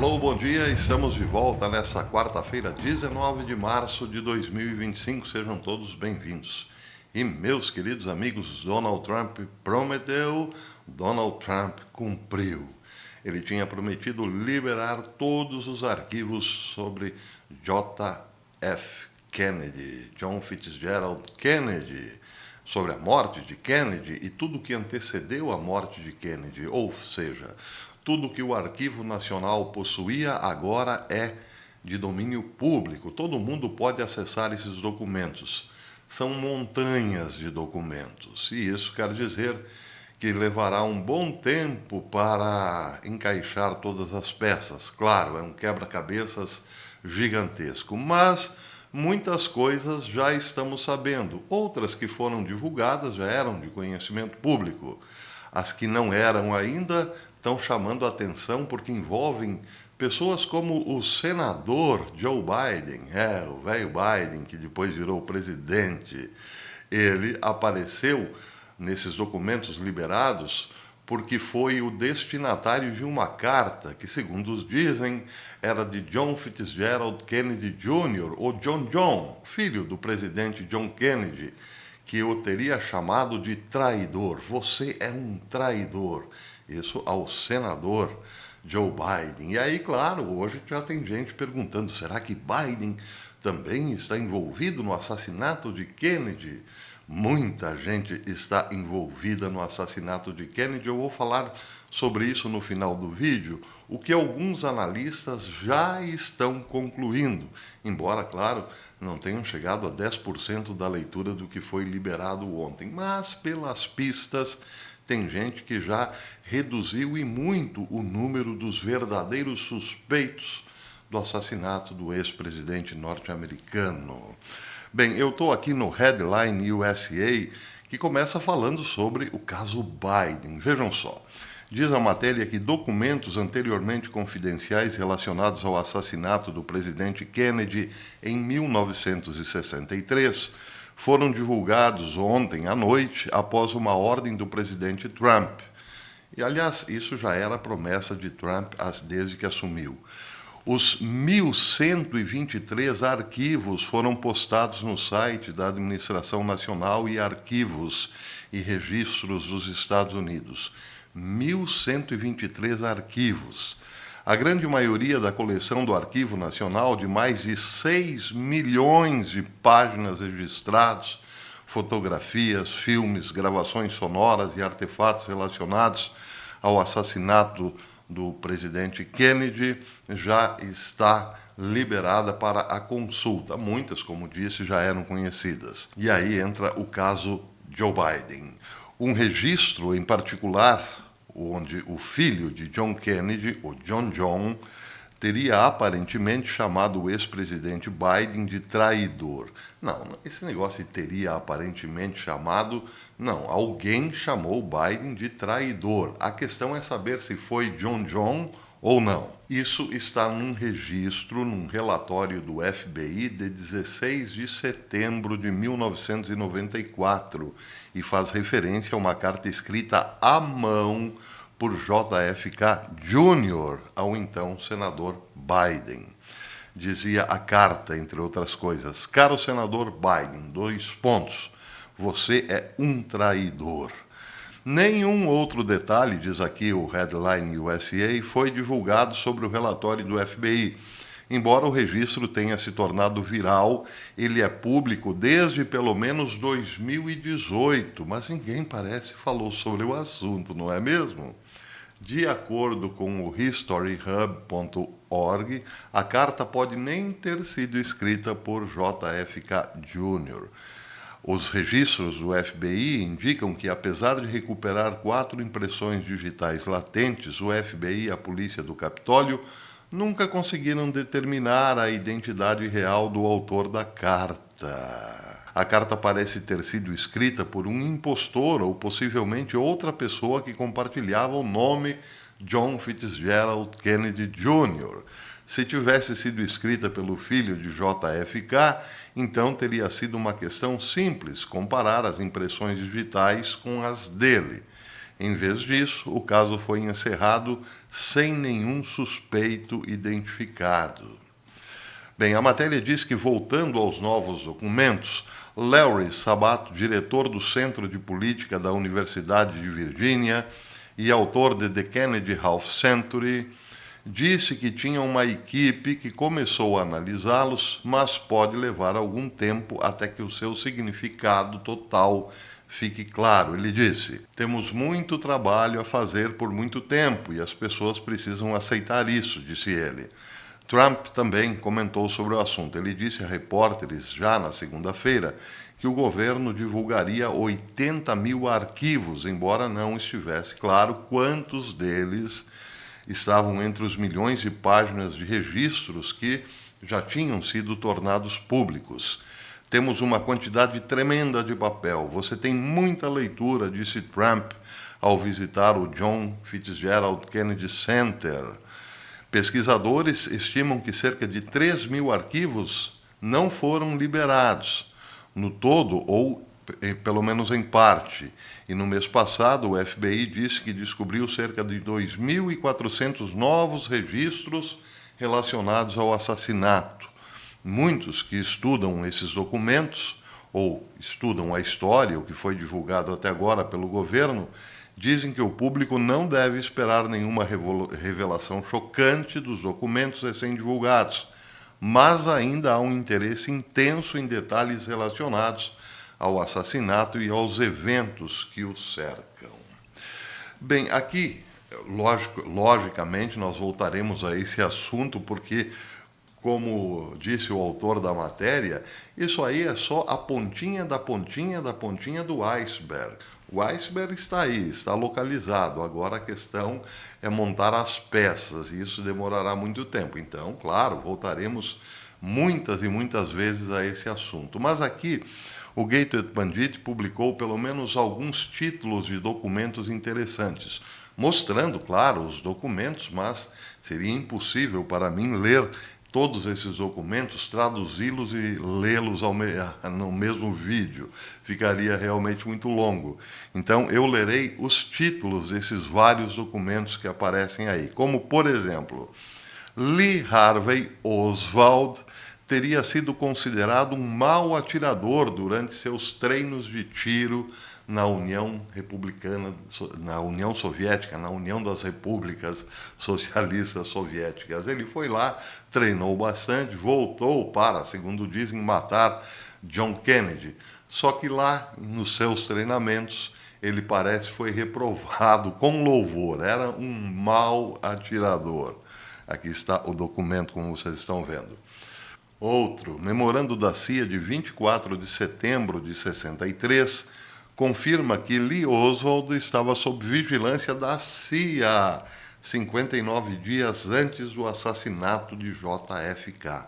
Alô, bom dia, estamos de volta nessa quarta-feira, 19 de março de 2025, sejam todos bem-vindos. E meus queridos amigos, Donald Trump prometeu, Donald Trump cumpriu. Ele tinha prometido liberar todos os arquivos sobre J.F. Kennedy, John Fitzgerald Kennedy, sobre a morte de Kennedy e tudo que antecedeu a morte de Kennedy, ou seja, tudo que o Arquivo Nacional possuía agora é de domínio público. Todo mundo pode acessar esses documentos. São montanhas de documentos. E isso quer dizer que levará um bom tempo para encaixar todas as peças. Claro, é um quebra-cabeças gigantesco, mas muitas coisas já estamos sabendo. Outras que foram divulgadas já eram de conhecimento público. As que não eram ainda estão chamando a atenção porque envolvem pessoas como o senador Joe Biden, o velho Biden, que depois virou presidente. Ele apareceu nesses documentos liberados porque foi o destinatário de uma carta que, segundo os dizem, era de John Fitzgerald Kennedy Jr., ou John, filho do presidente John Kennedy, que o teria chamado de traidor. Você é um traidor. Isso ao senador Joe Biden. E aí, claro, hoje já tem gente perguntando, será que Biden também está envolvido no assassinato de Kennedy? Muita gente está envolvida no assassinato de Kennedy. Eu vou falar sobre isso no final do vídeo, o que alguns analistas já estão concluindo, embora, claro, não tenham chegado a 10% da leitura do que foi liberado ontem. Mas, pelas pistas, tem gente que já reduziu e muito o número dos verdadeiros suspeitos do assassinato do ex-presidente norte-americano. Bem, eu estou aqui no Headline USA, que começa falando sobre o caso Biden. Vejam só. Diz a matéria que documentos anteriormente confidenciais relacionados ao assassinato do presidente Kennedy em 1963 foram divulgados ontem à noite após uma ordem do presidente Trump. E, aliás, isso já era promessa de Trump desde que assumiu. Os 1.123 arquivos foram postados no site da Administração Nacional e Arquivos e Registros dos Estados Unidos. 1.123 arquivos. A grande maioria da coleção do Arquivo Nacional, de mais de 6 milhões de páginas registradas, fotografias, filmes, gravações sonoras e artefatos relacionados ao assassinato do presidente Kennedy, já está liberada para a consulta. Muitas, como disse, já eram conhecidas. E aí entra o caso Joe Biden. Um registro em particular, onde o filho de John Kennedy, o John, teria aparentemente chamado o ex-presidente Biden de traidor. Não, esse negócio de teria aparentemente chamado, não, alguém chamou Biden de traidor. A questão é saber se foi John ou não. Isso está num registro, num relatório do FBI de 16 de setembro de 1994 e faz referência a uma carta escrita à mão por JFK Jr. ao então senador Biden. Dizia a carta, entre outras coisas, caro senador Biden, : você é um traidor. Nenhum outro detalhe, diz aqui o Headline USA, foi divulgado sobre o relatório do FBI. Embora o registro tenha se tornado viral, ele é público desde pelo menos 2018, mas ninguém parece falou sobre o assunto, não é mesmo? De acordo com o historyhub.org, a carta pode nem ter sido escrita por JFK Jr. Os registros do FBI indicam que, apesar de recuperar 4 impressões digitais latentes, o FBI e a polícia do Capitólio nunca conseguiram determinar a identidade real do autor da carta. A carta parece ter sido escrita por um impostor ou possivelmente outra pessoa que compartilhava o nome John Fitzgerald Kennedy Jr. Se tivesse sido escrita pelo filho de JFK, então teria sido uma questão simples comparar as impressões digitais com as dele. Em vez disso, o caso foi encerrado sem nenhum suspeito identificado. Bem, a matéria diz que, voltando aos novos documentos, Larry Sabato, diretor do Centro de Política da Universidade de Virgínia e autor de The Kennedy Half Century, disse que tinha uma equipe que começou a analisá-los, mas pode levar algum tempo até que o seu significado total fique claro. Ele disse: "Temos muito trabalho a fazer por muito tempo e as pessoas precisam aceitar isso", disse ele. Trump também comentou sobre o assunto. Ele disse a repórteres, já na segunda-feira, que o governo divulgaria 80 mil arquivos, embora não estivesse claro quantos deles estavam entre os milhões de páginas de registros que já tinham sido tornados públicos. "Temos uma quantidade tremenda de papel. Você tem muita leitura", disse Trump ao visitar o John Fitzgerald Kennedy Center. Pesquisadores estimam que cerca de 3 mil arquivos não foram liberados, no todo ou pelo menos em parte. E no mês passado, o FBI disse que descobriu cerca de 2.400 novos registros relacionados ao assassinato. Muitos que estudam esses documentos, ou estudam a história, o que foi divulgado até agora pelo governo, dizem que o público não deve esperar nenhuma revelação chocante dos documentos recém-divulgados, mas ainda há um interesse intenso em detalhes relacionados ao assassinato e aos eventos que o cercam. Bem, aqui, logicamente, nós voltaremos a esse assunto, porque, como disse o autor da matéria, isso aí é só a pontinha da pontinha da pontinha do iceberg. O iceberg está aí, está localizado. Agora a questão é montar as peças, e isso demorará muito tempo. Então, claro, voltaremos muitas e muitas vezes a esse assunto. Mas aqui, o Gateway Pundit publicou pelo menos alguns títulos de documentos interessantes, mostrando, claro, os documentos, mas seria impossível para mim ler todos esses documentos, traduzi-los e lê-los no mesmo vídeo. Ficaria realmente muito longo. Então, eu lerei os títulos desses vários documentos que aparecem aí. Como, por exemplo, Lee Harvey Oswald teria sido considerado um mau atirador durante seus treinos de tiro na União Republicana, na União Soviética, na União das Repúblicas Socialistas Soviéticas. Ele foi lá, treinou bastante, voltou para, segundo dizem, matar John Kennedy. Só que lá, nos seus treinamentos, ele parece que foi reprovado com louvor. Era um mau atirador. Aqui está o documento, como vocês estão vendo. Outro, memorando da CIA de 24 de setembro de 63, confirma que Lee Oswald estava sob vigilância da CIA 59 dias antes do assassinato de JFK.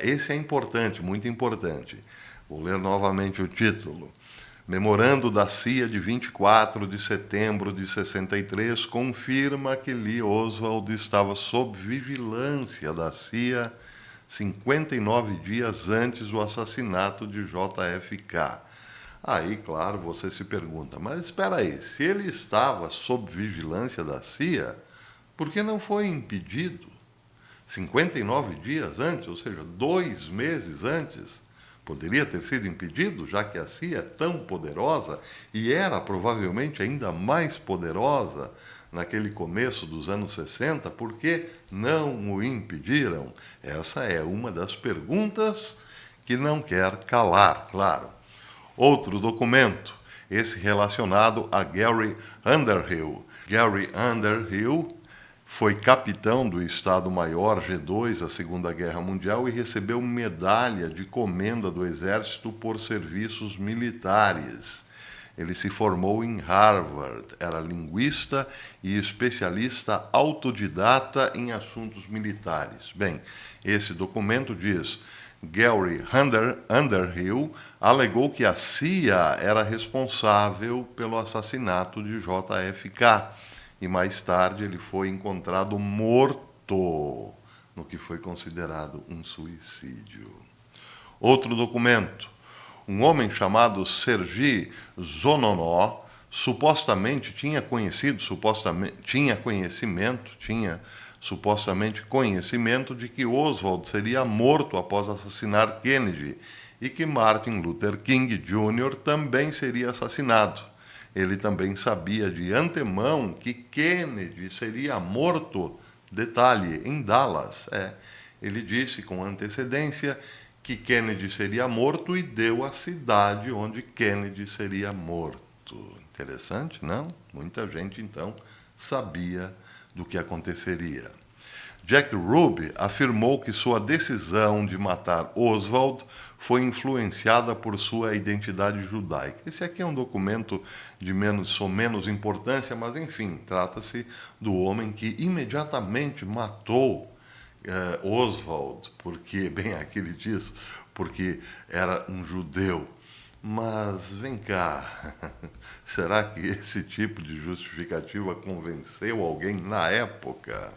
Esse é importante, muito importante. Vou ler novamente o título. Memorando da CIA de 24 de setembro de 63, confirma que Lee Oswald estava sob vigilância da CIA 59 dias antes do assassinato de JFK. Aí, claro, você se pergunta, mas espera aí, se ele estava sob vigilância da CIA, por que não foi impedido? 59 dias antes, ou seja, 2 meses antes, poderia ter sido impedido, já que a CIA é tão poderosa e era provavelmente ainda mais poderosa naquele começo dos anos 60, por que não o impediram? Essa é uma das perguntas que não quer calar, claro. Outro documento, esse relacionado a Gary Underhill. Gary Underhill foi capitão do Estado-Maior G2 da Segunda Guerra Mundial e recebeu medalha de comenda do Exército por serviços militares. Ele se formou em Harvard, era linguista e especialista autodidata em assuntos militares. Bem, esse documento diz: Gary Underhill alegou que a CIA era responsável pelo assassinato de JFK e mais tarde ele foi encontrado morto, no que foi considerado um suicídio. Outro documento. Um homem chamado Sergei Zononó supostamente conhecimento de que Oswald seria morto após assassinar Kennedy e que Martin Luther King Jr. também seria assassinado. Ele também sabia de antemão que Kennedy seria morto, detalhe, em Dallas. Ele disse com antecedência que Kennedy seria morto e deu a cidade onde Kennedy seria morto. Interessante, não? Muita gente, então, sabia do que aconteceria. Jack Ruby afirmou que sua decisão de matar Oswald foi influenciada por sua identidade judaica. Esse aqui é um documento de menos importância, mas enfim, trata-se do homem que imediatamente matou Oswald, porque, bem, aqui ele diz, porque era um judeu. Mas vem cá, será que esse tipo de justificativa convenceu alguém na época?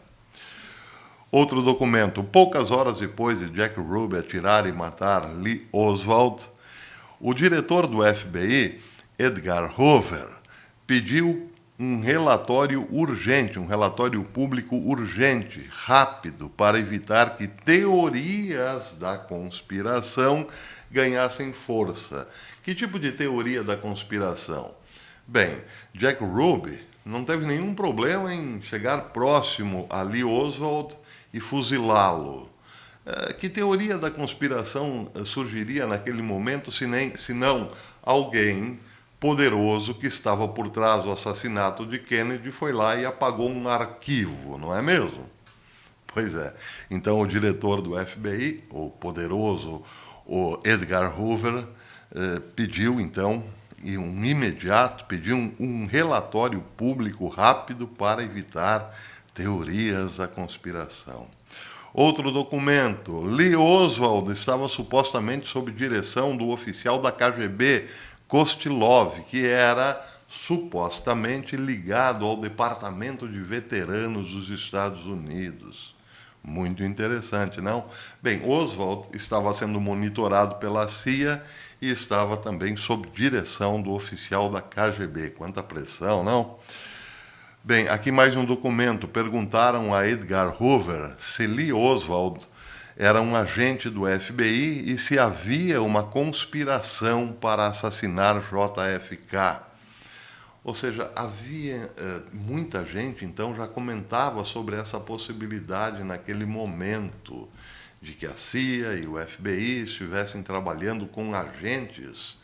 Outro documento. Poucas horas depois de Jack Ruby atirar e matar Lee Oswald, o diretor do FBI, Edgar Hoover, pediu um relatório público urgente, rápido, para evitar que teorias da conspiração ganhassem força. Que tipo de teoria da conspiração? Bem, Jack Ruby não teve nenhum problema em chegar próximo a Lee Oswald e fuzilá-lo. Que teoria da conspiração surgiria naquele momento, se não alguém poderoso que estava por trás do assassinato de Kennedy foi lá e apagou um arquivo, não é mesmo? Pois é. Então o diretor do FBI, o poderoso o Edgar Hoover, pediu então um relatório público rápido para evitar teorias da conspiração. Outro documento. Lee Oswald estava supostamente sob direção do oficial da KGB, Kostilov, que era supostamente ligado ao Departamento de Veteranos dos Estados Unidos. Muito interessante, não? Bem, Oswald estava sendo monitorado pela CIA e estava também sob direção do oficial da KGB. Quanta pressão, não? Bem, aqui mais um documento. Perguntaram a Edgar Hoover se Lee Oswald era um agente do FBI e se havia uma conspiração para assassinar JFK. Ou seja, havia muita gente, então, já comentava sobre essa possibilidade naquele momento de que a CIA e o FBI estivessem trabalhando com agentes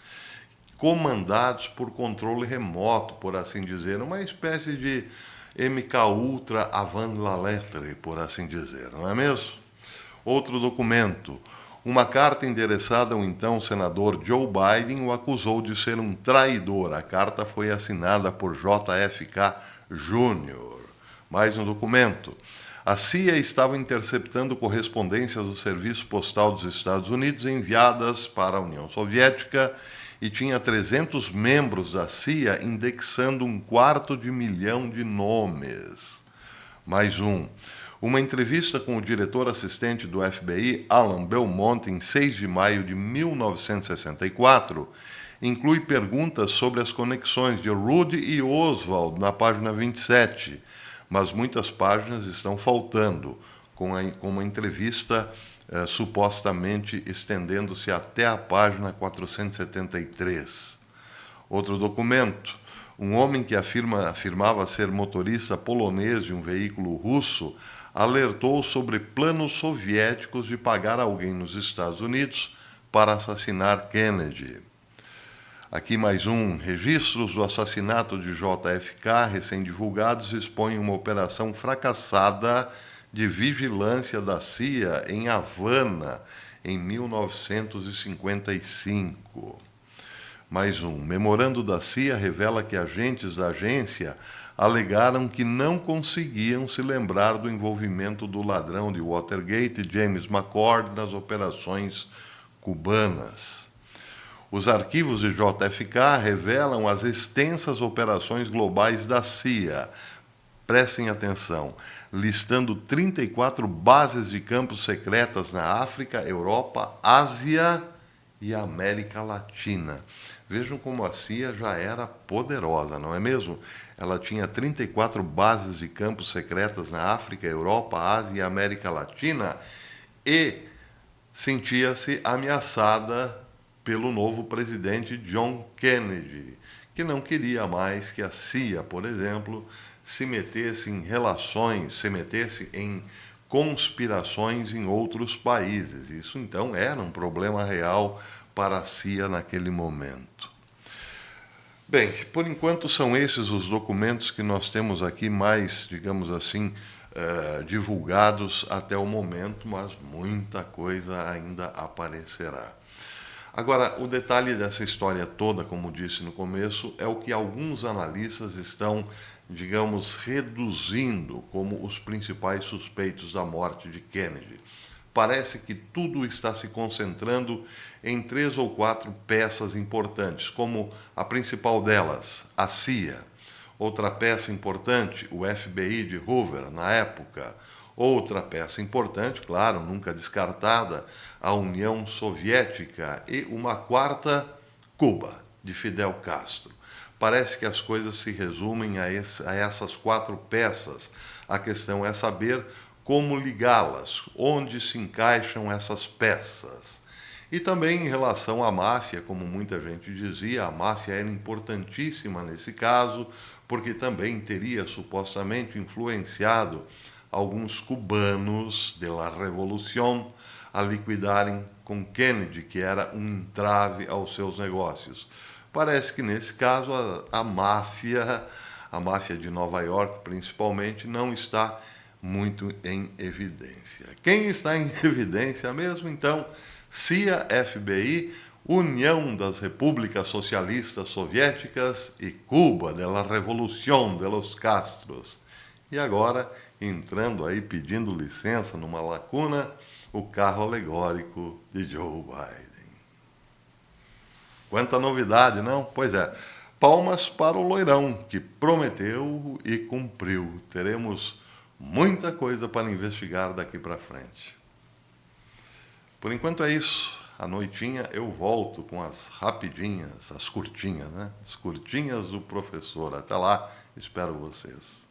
comandados por controle remoto, por assim dizer, uma espécie de MK Ultra avant la lettre, por assim dizer, não é mesmo? Outro documento. Uma carta endereçada ao então senador Joe Biden o acusou de ser um traidor. A carta foi assinada por JFK Jr. Mais um documento. A CIA estava interceptando correspondências do Serviço Postal dos Estados Unidos enviadas para a União Soviética e tinha 300 membros da CIA indexando 250 mil nomes. Mais um. Uma entrevista com o diretor assistente do FBI, Alan Belmont, em 6 de maio de 1964, inclui perguntas sobre as conexões de Rudy e Oswald na página 27, mas muitas páginas estão faltando, com uma entrevista supostamente estendendo-se até a página 473. Outro documento. Um homem que afirmava ser motorista polonês de um veículo russo alertou sobre planos soviéticos de pagar alguém nos Estados Unidos para assassinar Kennedy. Aqui mais um. Registros do assassinato de JFK, recém-divulgados, expõem uma operação fracassada de vigilância da CIA em Havana, em 1955. Mais um. Memorando da CIA revela que agentes da agência alegaram que não conseguiam se lembrar do envolvimento do ladrão de Watergate, James McCord, nas operações cubanas. Os arquivos de JFK revelam as extensas operações globais da CIA. Prestem atenção, listando 34 bases de campos secretas na África, Europa, Ásia e América Latina. Vejam como a CIA já era poderosa, não é mesmo? Ela tinha 34 bases de campos secretas na África, Europa, Ásia e América Latina e sentia-se ameaçada pelo novo presidente John Kennedy, que não queria mais que a CIA, por exemplo, se metesse em relações, se metesse em conspirações em outros países. Isso então era um problema real para a CIA naquele momento. Bem, por enquanto são esses os documentos que nós temos aqui mais, digamos assim, divulgados até o momento, mas muita coisa ainda aparecerá. Agora, o detalhe dessa história toda, como disse no começo, é o que alguns analistas estão, digamos, reduzindo como os principais suspeitos da morte de Kennedy. Parece que tudo está se concentrando em 3 ou 4 peças importantes, como a principal delas, a CIA. Outra peça importante, o FBI de Hoover, na época. Outra peça importante, claro, nunca descartada, a União Soviética. E uma quarta, Cuba, de Fidel Castro. Parece que as coisas se resumem a essas 4 peças. A questão é saber como ligá-las, onde se encaixam essas peças. E também em relação à máfia, como muita gente dizia, a máfia era importantíssima nesse caso, porque também teria supostamente influenciado alguns cubanos de la Revolución a liquidarem com Kennedy, que era um entrave aos seus negócios. Parece que nesse caso a máfia de Nova York principalmente, não está muito em evidência. Quem está em evidência mesmo, então, CIA, FBI, União das Repúblicas Socialistas Soviéticas e Cuba, de la Revolución de los Castros. E agora, entrando aí, pedindo licença numa lacuna, o carro alegórico de Joe Biden. Quanta novidade, não? Pois é. Palmas para o loirão, que prometeu e cumpriu. Teremos muita coisa para investigar daqui para frente. Por enquanto é isso. À noitinha eu volto com as rapidinhas, as curtinhas, né? As curtinhas do professor. Até lá, espero vocês.